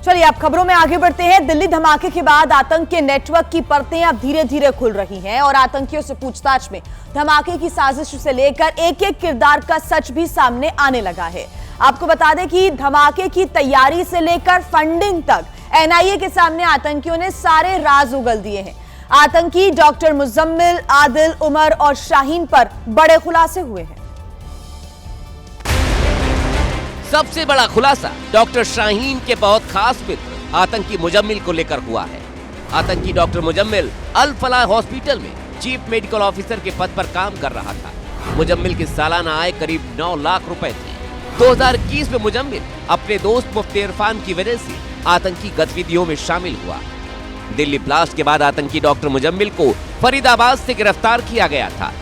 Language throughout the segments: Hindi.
चलिए अब खबरों में आगे बढ़ते हैं। दिल्ली धमाके के बाद आतंक के नेटवर्क की परतें अब धीरे धीरे खुल रही हैं और आतंकियों से पूछताछ में धमाके की साजिश से लेकर एक एक किरदार का सच भी सामने आने लगा है। आपको बता दें कि धमाके की तैयारी से लेकर फंडिंग तक एनआईए के सामने आतंकियों ने सारे राज उगल दिए हैं। आतंकी डॉक्टर मुजम्मिल, आदिल, उमर और शाहीन पर बड़े खुलासे हुए हैं। सबसे बड़ा खुलासा डॉक्टर शाहीन के बहुत खास मित्र आतंकी मुजम्मिल को लेकर हुआ है। आतंकी डॉक्टर मुजम्मिल अल फलाह हॉस्पिटल में चीफ मेडिकल ऑफिसर के पद पर काम कर रहा था। मुजम्मिल की सालाना आय करीब 9 लाख रुपए थी। 2021 में मुजम्मिल अपने दोस्त मुफ्ती इरफान की वजह से आतंकी गतिविधियों में शामिल हुआ। दिल्ली ब्लास्ट के बाद आतंकी डॉक्टर मुजम्मिल को फरीदाबाद से गिरफ्तार किया गया था।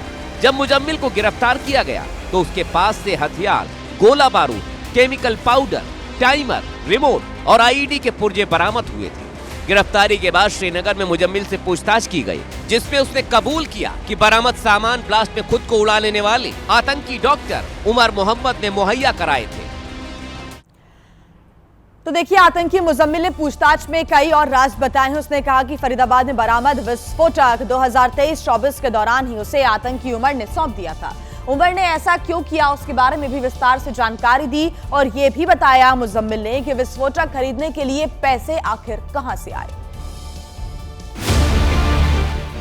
जब मुजम्मिल को गिरफ्तार किया गया तो उसके पास से हथियार, गोला बारूद, केमिकल पाउडर, टाइमर, रिमोट और आईईडी के पुर्जे बरामद हुए थे। गिरफ्तारी के बाद श्रीनगर में मुजम्मिल से पूछताछ की गई, जिसमें उसने कबूल किया कि बरामद सामान ब्लास्ट में खुद को उड़ा लेने वाले आतंकी डॉक्टर उमर मोहम्मद ने मुहैया कराए थे। तो देखिए, आतंकी मुजम्मिल ने पूछताछ में कई और राज बताए हैं। उसने कहा कि फरीदाबाद में बरामद विस्फोटक 2023-24 के दौरान ही उसे आतंकी उमर ने सौंप दिया था। उमर ने ऐसा क्यों किया, उसके बारे में भी विस्तार से जानकारी दी और ये भी बताया मुजम्मिल ने कि विस्फोटक खरीदने के लिए पैसे आखिर कहां से आए।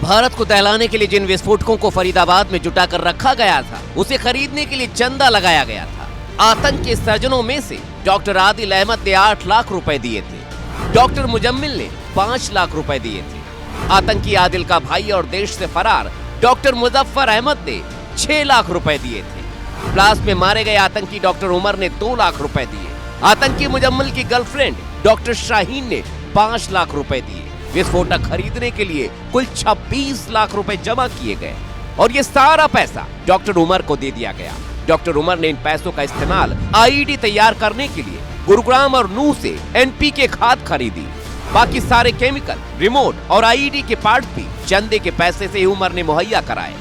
भारत को दहलाने के लिए जिन विस्फोटकों को फरीदाबाद में जुटा कर रखा गया था, उसे खरीदने के लिए चंदा लगाया गया था। आतंक के सर्जनों में से डॉक्टर आदिल अहमद ने 8 लाख रुपए दिए थे। डॉक्टर मुजम्मिल ने 5 लाख रुपए दिए थे। आतंकी आदिल का भाई और देश से फरार डॉक्टर मुजफ्फर अहमद ने 6 लाख रुपए दिए थे। ब्लास्ट में मारे गए आतंकी डॉक्टर उमर ने 2 लाख रुपए दिए। आतंकी मुजम्मिल की गर्लफ्रेंड डॉक्टर शाहीन ने 5 लाख रुपए दिए। विस्फोटक खरीदने के लिए कुल 26 लाख रुपए जमा किए गए और ये सारा पैसा डॉक्टर उमर को दे दिया गया। डॉक्टर उमर ने इन पैसों का इस्तेमाल आईईडी तैयार करने के लिए गुरुग्राम और नूह से एनपीके खाद खरीदी। बाकी सारे केमिकल, रिमोट और आईईडी के पार्ट भी चंदे के पैसे से ही उमर ने मुहैया कराए।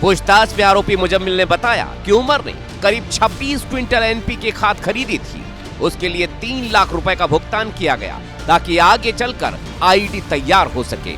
पूछताछ में आरोपी मुजम्मिल ने बताया कि उमर ने करीब 26 क्विंटल एनपीके खाद खरीदी थी। उसके लिए 3 लाख रुपए का भुगतान किया गया ताकि आगे चलकर आईईडी तैयार हो सके।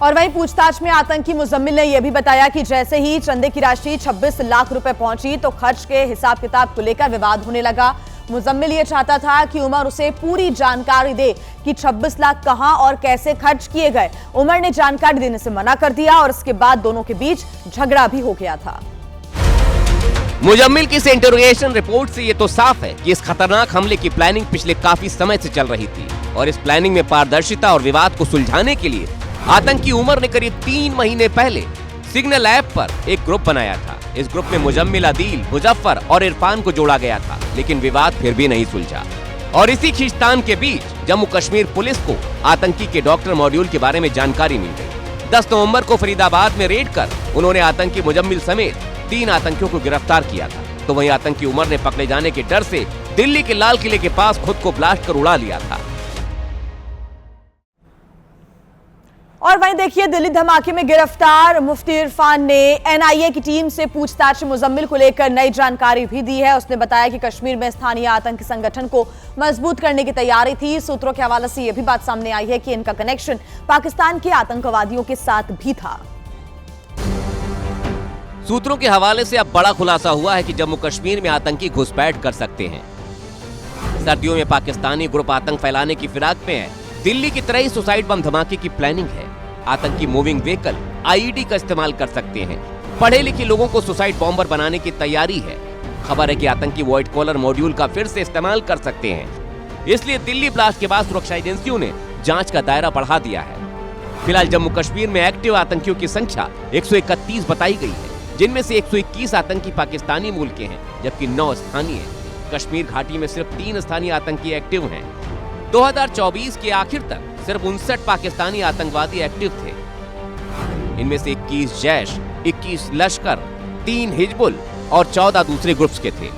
और वहीं पूछताछ में आतंकी मुजम्मिल ने यह भी बताया कि जैसे ही चंदे की राशि 26 लाख रुपए पहुंची तो खर्च के हिसाब किताब को लेकर विवाद होने लगा। मुजम्मिल ये चाहता था कि उमर उसे पूरी जानकारी दे कि 26 लाख कहां और कैसे खर्च किए गए। उमर ने जानकारी देने से मना कर दिया और इसके बाद दोनों के बीच झगड़ा भी हो गया था। मुजम्मिल की इस इंटरोगेशन रिपोर्ट से ये तो साफ है कि इस खतरनाक हमले की प्लानिंग पिछले काफी समय से चल रही थी और इस प्लानिंग में पारदर्शिता और विवाद को सुलझाने के लिए आतंकी उमर ने करीब 3 महीने पहले सिग्नल ऐप पर एक ग्रुप बनाया था। इस ग्रुप में मुजम्मिल, आदिल, मुजफ्फर और इरफान को जोड़ा गया था, लेकिन विवाद फिर भी नहीं सुलझा। और इसी खींचतान के बीच जम्मू कश्मीर पुलिस को आतंकी के डॉक्टर मॉड्यूल के बारे में जानकारी मिल गई। 10 नवंबर को फरीदाबाद में रेड कर उन्होंने आतंकी मुजम्मिल समेत 3 आतंकियों को गिरफ्तार किया था। तो वहीं आतंकी उमर ने पकड़े जाने के डर से दिल्ली के लाल किले के पास खुद को ब्लास्ट कर उड़ा लिया था। और वहीं देखिए, दिल्ली धमाके में गिरफ्तार मुफ्ती इरफान ने एनआईए की टीम से पूछताछ मुजम्मिल को लेकर नई जानकारी भी दी है। उसने बताया कि कश्मीर में स्थानीय आतंकी संगठन को मजबूत करने की तैयारी थी। सूत्रों के हवाले से यह भी बात सामने आई है कि इनका कनेक्शन पाकिस्तान के आतंकवादियों के साथ भी था। सूत्रों के हवाले से अब बड़ा खुलासा हुआ है कि जम्मू कश्मीर में आतंकी घुसपैठ कर सकते हैं। सर्दियों में पाकिस्तानी ग्रुप आतंक फैलाने की फिराक में है। दिल्ली की तरह ही सुसाइड बम धमाके की प्लानिंग है। आतंकी मूविंग व्हीकल आईईडी का इस्तेमाल कर सकते हैं। पढ़े लिखे लोगों को सुसाइड बॉम्बर बनाने की तैयारी है। खबर है कि आतंकी व्हाइट कॉलर मॉड्यूल का फिर से इस्तेमाल कर सकते हैं। इसलिए दिल्ली ब्लास्ट के बाद सुरक्षा एजेंसियों ने जांच का दायरा बढ़ा दिया है। फिलहाल जम्मू कश्मीर में एक्टिव आतंकियों की संख्या 131 बताई गई है, जिनमें से 121 आतंकी पाकिस्तानी मूल के हैं, जबकि 9 स्थानीय। कश्मीर घाटी में सिर्फ 3 स्थानीय आतंकी एक्टिव हैं। 2024 के आखिर तक सिर्फ 59 पाकिस्तानी आतंकवादी एक्टिव थे। इनमें से 21 जैश, 21 लश्कर, 3 हिजबुल और 14 दूसरे ग्रुप्स के थे।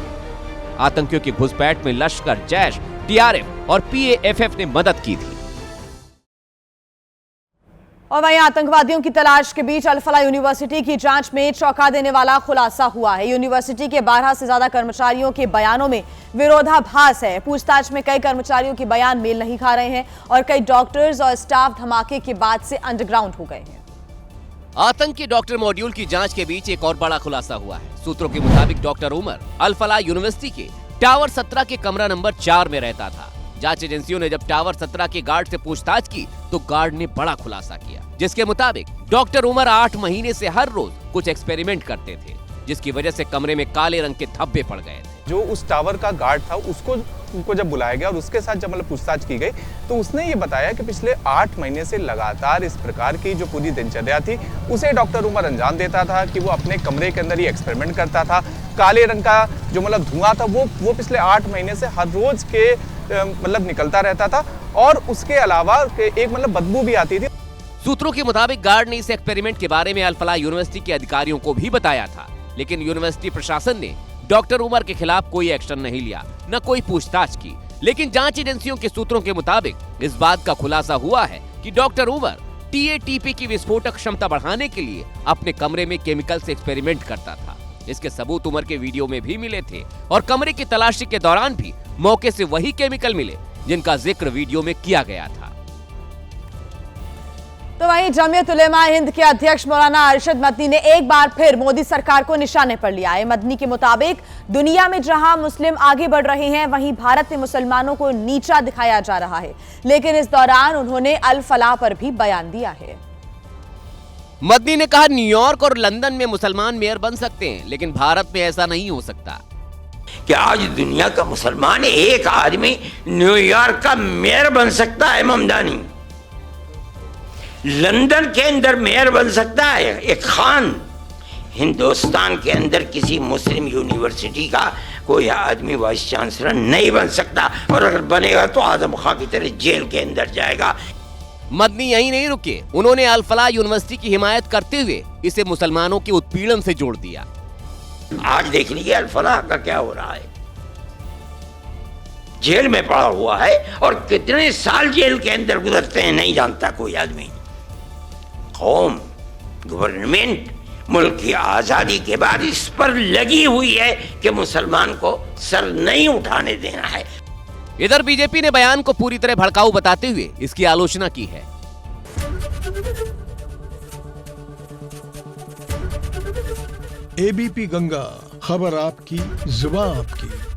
आतंकियों की घुसपैठ में लश्कर, जैश, टीआरएफ और पीएएफएफ ने मदद की थी। और वहीं आतंकवादियों की तलाश के बीच अल-फलाह यूनिवर्सिटी की जांच में चौंका देने वाला खुलासा हुआ है। यूनिवर्सिटी के 12 से ज्यादा कर्मचारियों के बयानों में विरोधाभास है। पूछताछ में कई कर्मचारियों के बयान मेल नहीं खा रहे हैं और कई डॉक्टर्स और स्टाफ धमाके के बाद से अंडरग्राउंड हो गए हैं। आतंकी डॉक्टर मॉड्यूल की जांच के बीच एक और बड़ा खुलासा हुआ है। सूत्रों के मुताबिक डॉक्टर उमर अल-फलाह यूनिवर्सिटी के टावर 17 के कमरा नंबर 4 में रहता था। जांच एजेंसियों ने जब टावर 17 के गार्ड से पूछताछ की तो गार्ड ने बड़ा खुलासा किया, जिसके मुताबिक डॉक्टर उमर 8 महीने से हर रोज कुछ एक्सपेरिमेंट करते थे, जिसकी वजह से कमरे में काले रंग के धब्बे पड़ गए थे। जो उस टावर का गार्ड था उनको जब बुलाया गया और उसके साथ जब मतलब पूछताछ की गई तो उसने ये बताया कि पिछले 8 महीने से लगातार इस प्रकार की जो पूरी दिनचर्या थी उसे डॉक्टर उमर अंजाम देता था कि वो अपने कमरे के अंदर ही एक्सपेरिमेंट करता था। काले रंग का जो मतलब धुआं था वो पिछले 8 महीने से हर रोज के मतलब निकलता रहता था और उसके अलावा एक मतलब बदबू भी आती थी। सूत्रों के मुताबिक गार्ड ने इस एक्सपेरिमेंट के बारे में अल-फलाह यूनिवर्सिटी के अधिकारियों को भी बताया था, लेकिन यूनिवर्सिटी प्रशासन ने डॉक्टर उमर के खिलाफ कोई एक्शन नहीं लिया, न कोई पूछताछ की। लेकिन जांच एजेंसियों के सूत्रों के मुताबिक इस बात का खुलासा हुआ है कि डॉक्टर उमर टीएटीपी की विस्फोटक क्षमता बढ़ाने के लिए अपने कमरे में केमिकल से एक्सपेरिमेंट करता था। इसके सबूत उमर के वीडियो में भी मिले थे और कमरे की तलाशी के दौरान भी मौके से वही केमिकल मिले जिनका जिक्र वीडियो में किया गया था। तो वहीं जमीयत उलेमा हिंद के अध्यक्ष मौलाना अरशद मदनी ने एक बार फिर मोदी सरकार को निशाने पर लिया है। मदनी के मुताबिक दुनिया में जहां मुस्लिम आगे बढ़ रहे हैं वहीं भारत में मुसलमानों को नीचा दिखाया जा रहा है, लेकिन इस दौरान उन्होंने अल-फलाह पर भी बयान दिया है। मदनी ने कहा, न्यूयॉर्क और लंदन में मुसलमान मेयर बन सकते हैं, लेकिन भारत में ऐसा नहीं हो सकता। कि आज दुनिया का मुसलमान एक आदमी न्यूयॉर्क का मेयर बन सकता है, ममदानी लंदन के अंदर मेयर बन सकता है एक खान, हिंदुस्तान के अंदर किसी मुस्लिम यूनिवर्सिटी का कोई आदमी वाइस चांसलर नहीं बन सकता, और अगर बनेगा तो आजम खां की तरह जेल के अंदर जाएगा। मदनी यही नहीं रुके, उन्होंने अल-फलाह यूनिवर्सिटी की हिमायत करते हुए इसे मुसलमानों के उत्पीड़न से जोड़ दिया। आज देख लीजिए अल-फलाह का क्या हो रहा है, जेल में पड़ा हुआ है और कितने साल जेल के अंदर गुजरते हैं नहीं जानता कोई आदमी। कौम, गवर्नमेंट मुल्क की आजादी के बाद इस पर लगी हुई है कि मुसलमान को सर नहीं उठाने देना है। इधर बीजेपी ने बयान को पूरी तरह भड़काऊ बताते हुए इसकी आलोचना की है। एबीपी गंगा, खबर आपकी, जुबान आपकी।